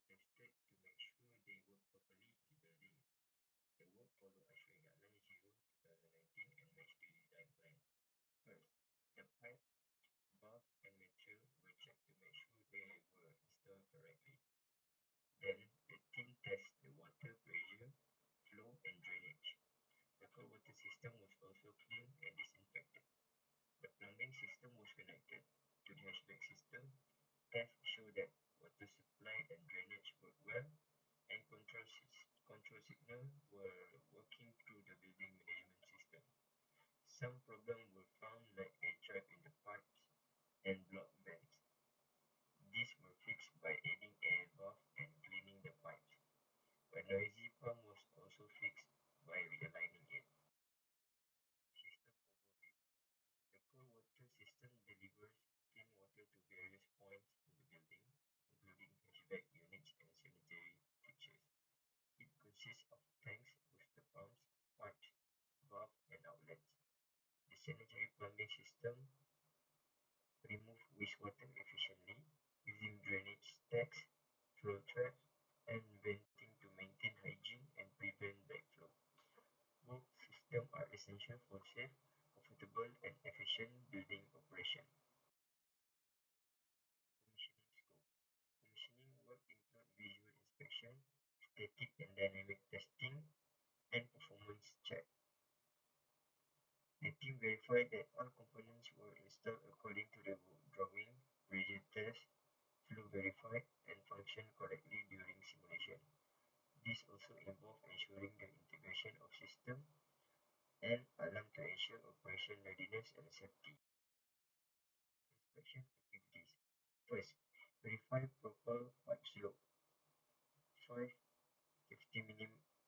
tested to make sure they work properly in the building. The work followed Ashway Guideline 0 2019 and matched the design plan. First, the pipe, valve and material were checked to make sure they were installed correctly. Then, the team tested the water pressure, flow and drainage. The cold water system was also cleaned and disinfected. The plumbing system was connected to the Hvac system. Tests showed that water supply and drainage worked well, and control signals were working through the building management system. Some problems were found like a trap in the pipes and blocked vents. These were fixed by adding a valve and cleaning the pipes. A noisy pump was also fixed by realigning it. System overview. The cold water system delivers clean water to various points in the building, including HVAC units and sanitary fixtures. It consists of tanks, booster pumps, pipes, valves, and outlets. The sanitary plumbing system removes wastewater efficiently using drainage stacks, flow traps, and venting to maintain hygiene and prevent backflow. Both systems are essential for safe, comfortable, and efficient building operation. Commissioning scope. Commissioning work include visual inspection, static and dynamic testing, and performance check. The team verified that all components were installed according to the drawing, radiators, flew verified, and functioned correctly during simulation. This also involved ensuring the integration of system and alarm to ensure operation readiness and safety. Inspection activities. First, verify proper pipe slope. 550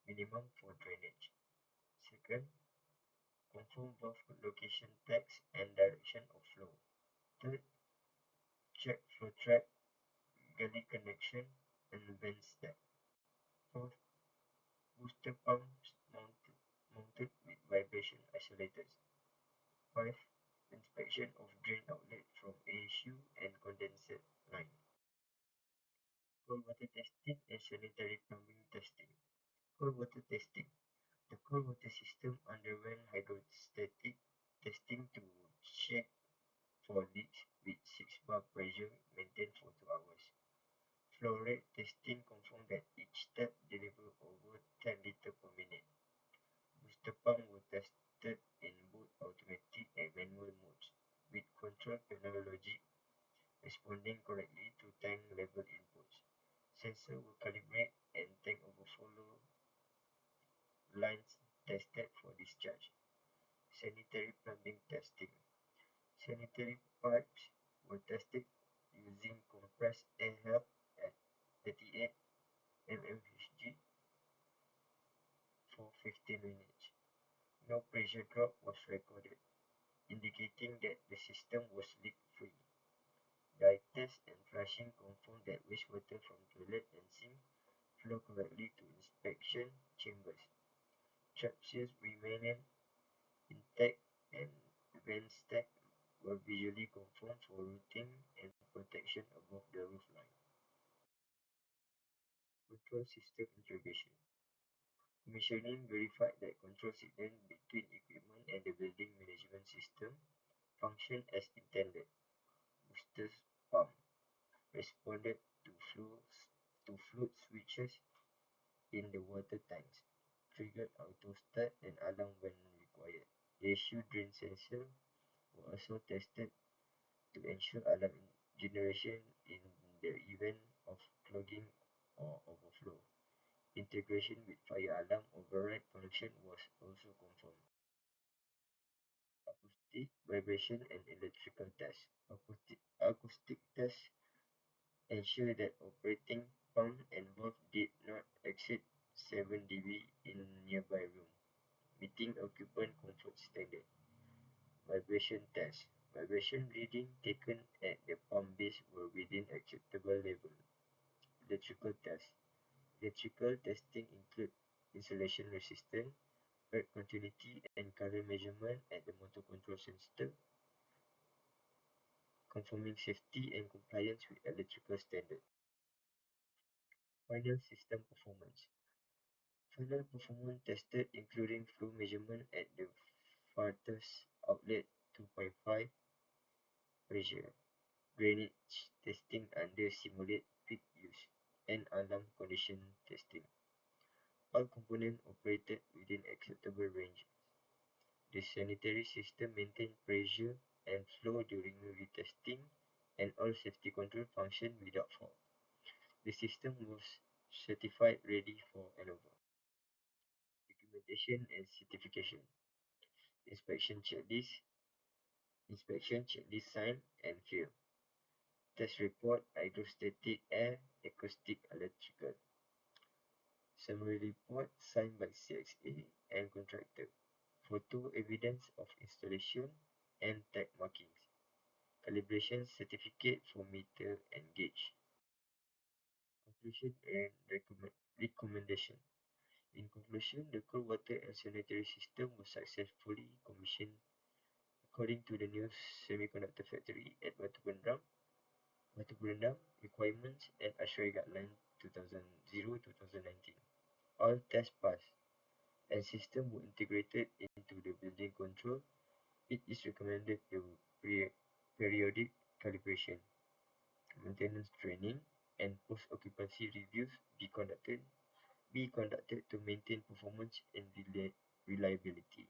minimum for drainage. Second, confirm valve location tags and direction of flow. Third, check flow track, gully connection, and vent stack. Fourth, booster pumps mounted with vibration isolators. 5. Inspection of drain outlet from ASU and condenser line. Cold water testing and sanitary plumbing testing. Cold water testing. The cold water system underwent hydrostatic testing to check for leaks with 6 bar pressure maintained for 2 hours. Flow rate testing confirmed that each tap delivered over 10 liters per minute. Booster pumps were tested in both automatic and manual modes, with control panel logic responding correctly to tank level inputs. Sensors were calibrated and tank overflow lines tested for discharge. Sanitary plumbing testing. Sanitary pipes were tested using compressed air help at 38 mmHg for 15 minutes. No pressure drop was recorded, indicating that the system was leak-free. Dye test and flushing confirmed that wastewater from toilet and sink flow correctly to inspection chambers. Trap seals remained intact and vent stack were visually confirmed for routing and protection above the roofline. Control system integration. Commissioning verified that control signal between equipment and the building management system functioned as intended. Booster pump responded to float switches in the water tanks, triggered auto start and alarm when required. The issue drain sensor were also tested to ensure alarm generation in the event of clogging or overflow. Integration with fire alarm override function was also confirmed. Acoustic, vibration and electrical test. Acoustic test ensure that operating pump and valve did not exceed 7 dB in nearby room, meeting occupant comfort standard. Vibration test. Vibration reading taken at the pump base were within acceptable level. Electrical test. Electrical testing include insulation resistance, current continuity and current measurement at the motor control sensor, confirming safety and compliance with electrical standard. Final system performance. Final performance tested including flow measurement at the farthest outlet 2.5 pressure, drainage testing under simulate peak use, and alarm condition testing. All components operated within acceptable range. The sanitary system maintained pressure and flow during retesting, and all safety control functioned without fault. The system was certified ready for handover. Documentation and certification. Inspection checklist signed and filled. Test report hydrostatic, air, acoustic, electrical. Summary report signed by CXA and contractor. Photo evidence of installation and tag markings. Calibration certificate for meter and gauge. Conclusion and recommendation. In conclusion, the cold water and sanitary system was successfully commissioned according to the new semiconductor factory at Batu Berendam requirements and ASHRAE guideline 2019. All tests passed and systems were integrated into the building control. It is recommended the periodic calibration, maintenance training, and post-occupancy reviews be conducted to maintain performance and reliability.